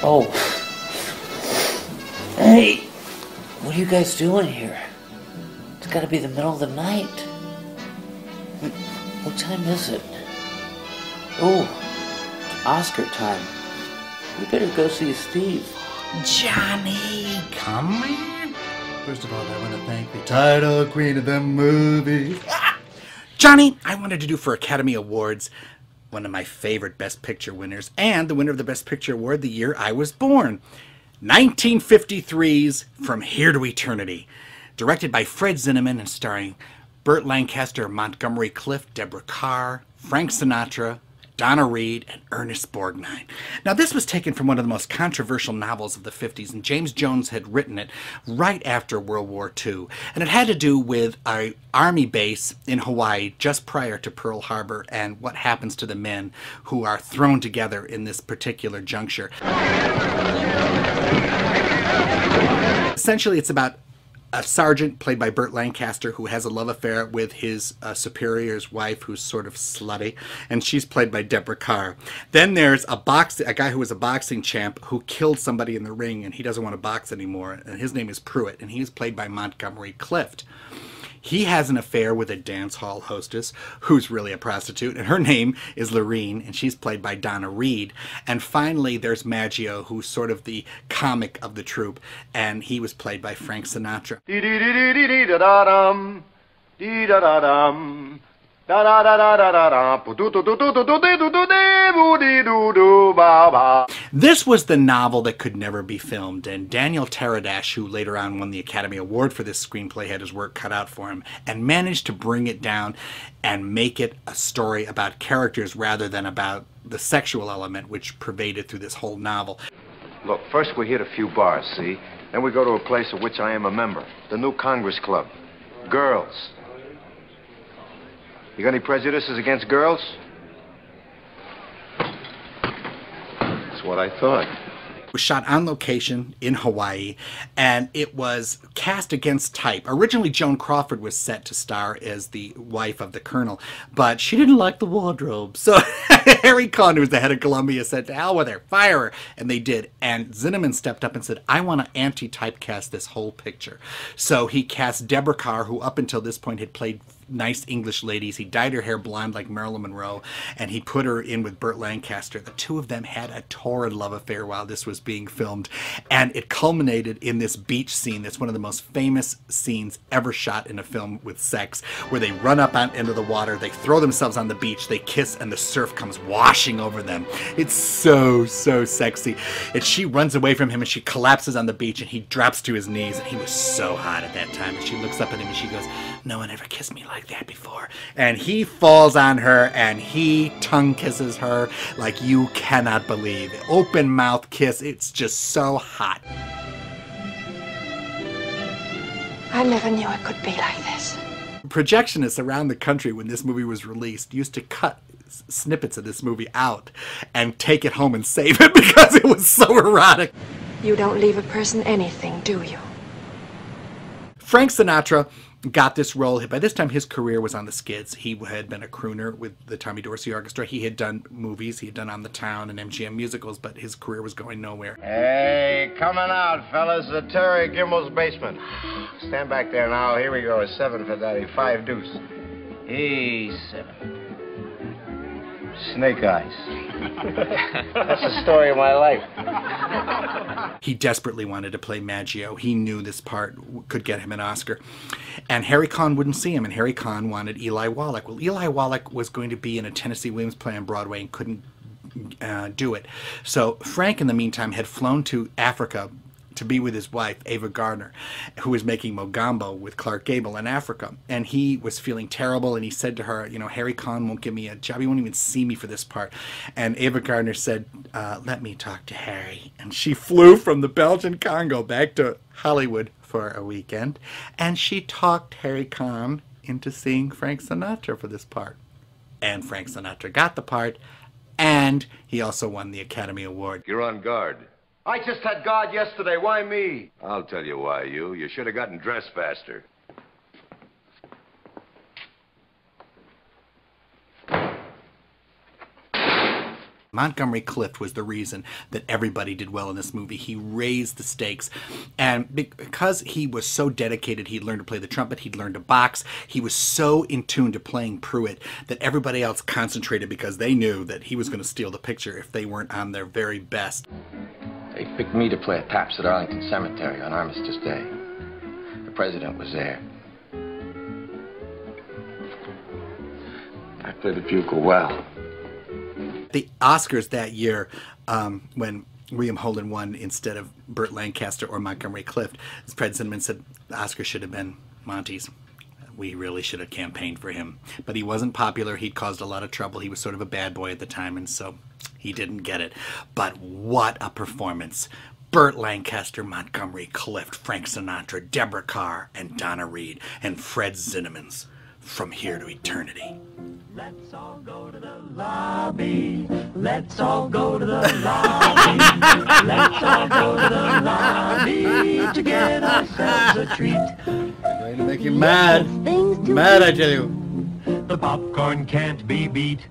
Oh. Hey, what are you guys doing here? It's gotta be the middle of the night. What time is it? Oh, it's Oscar time. We better go see Steve. Johnny, come in. First of all, I want to thank the title queen of the movie. Johnny, I wanted to do for Academy Awards one of my favorite Best Picture winners and the winner of the Best Picture Award the year I was born. 1953's From Here to Eternity, directed by Fred Zinnemann and starring Burt Lancaster, Montgomery Clift, Deborah Carr, Frank Sinatra, Donna Reed, and Ernest Borgnine. Now, this was taken from one of the most controversial novels of the 50s, and James Jones had written it right after World War II. And it had to do with an army base in Hawaii just prior to Pearl Harbor and what happens to the men who are thrown together in this particular juncture. Essentially, it's about a sergeant played by Burt Lancaster who has a love affair with his superior's wife, who's sort of slutty, and she's played by Deborah Carr. Then there's a guy who was a boxing champ who killed somebody in the ring, and he doesn't want to box anymore, and his name is Prew, and he's played by Montgomery Clift. He has an affair with a dance hall hostess who's really a prostitute, and her name is Lorene, and she's played by Donna Reed. And finally, there's Maggio, who's sort of the comic of the troupe, and he was played by Frank Sinatra. This was the novel that could never be filmed, and Daniel Taradash, who later on won the Academy Award for this screenplay, had his work cut out for him and managed to bring it down and make it a story about characters rather than about the sexual element which pervaded through this whole novel. Look, first we hit a few bars, see? Then we go to a place of which I am a member, the New Congress Club. Girls. You got any prejudices against girls? That's what I thought. It was shot on location in Hawaii, and it was cast against type. Originally, Joan Crawford was set to star as the wife of the colonel, but she didn't like the wardrobe. So Harry Conn, who was the head of Columbia, said, to hell with her, fire her. And they did. And Zinnemann stepped up and said, I want to anti-typecast this whole picture. So he cast Deborah Carr, who up until this point had played nice English ladies. He dyed her hair blonde like Marilyn Monroe, and he put her in with Burt Lancaster. The two of them had a torrid love affair while this was being filmed, and it culminated in this beach scene that's one of the most famous scenes ever shot in a film with sex, where they run up into the water, they throw themselves on the beach, they kiss, and the surf comes washing over them. It's so, so sexy. And she runs away from him, and she collapses on the beach, and he drops to his knees, and he was so hot at that time. And she looks up at him, and she goes, no one ever kissed me like that before. And he falls on her, and he tongue kisses her like you cannot believe. Open mouth kiss. It's just so hot. I never knew it could be like this. Projectionists around the country, when this movie was released, used to cut snippets of this movie out and take it home and save it because it was so erotic. You don't leave a person anything, do you? Frank Sinatra got this role. By this time, his career was on the skids. He had been a crooner with the Tommy Dorsey Orchestra. He had done movies. He had done On the Town and MGM musicals, but his career was going nowhere. Hey, coming out, fellas. The Terry Gimbel's basement. Stand back there now. Here we go. A 7 for Daddy. 5 deuce. E7. Snake eyes. That's the story of my life. He desperately wanted to play Maggio. He knew this part could get him an Oscar. And Harry Conn wouldn't see him, and Harry Conn wanted Eli Wallach. Well, Eli Wallach was going to be in a Tennessee Williams play on Broadway and couldn't do it. So Frank, in the meantime, had flown to Africa to be with his wife, Ava Gardner, who was making Mogambo with Clark Gable in Africa. And he was feeling terrible, and he said to her, you know, Harry Conn won't give me a job. He won't even see me for this part. And Ava Gardner said, let me talk to Harry. And she flew from the Belgian Congo back to Hollywood for a weekend, and she talked Harry Conn into seeing Frank Sinatra for this part. And Frank Sinatra got the part, and he also won the Academy Award. You're on guard. I just had guard yesterday. Why me? I'll tell you why, you. You should have gotten dressed faster. Montgomery Clift was the reason that everybody did well in this movie. He raised the stakes. And because he was so dedicated, he'd learned to play the trumpet, he'd learned to box, he was so in tune to playing Prew that everybody else concentrated because they knew that he was going to steal the picture if they weren't on their very best. They picked me to play a taps at Arlington Cemetery on Armistice Day. The president was there. I played the bugle well. The Oscars that year, when William Holden won instead of Burt Lancaster or Montgomery Clift, Fred Zinnemann said the Oscar should have been Monty's. We really should have campaigned for him. But he wasn't popular. He'd caused a lot of trouble. He was sort of a bad boy at the time, and so he didn't get it. But what a performance. Burt Lancaster, Montgomery Clift, Frank Sinatra, Deborah Carr, and Donna Reed, and Fred Zinnemann's From Here to Eternity. Let's all go to the lobby. Let's all go to the lobby. Let's all go to the lobby to get ourselves a treat. Going to make you mad. Mad, I tell you. The popcorn can't be beat.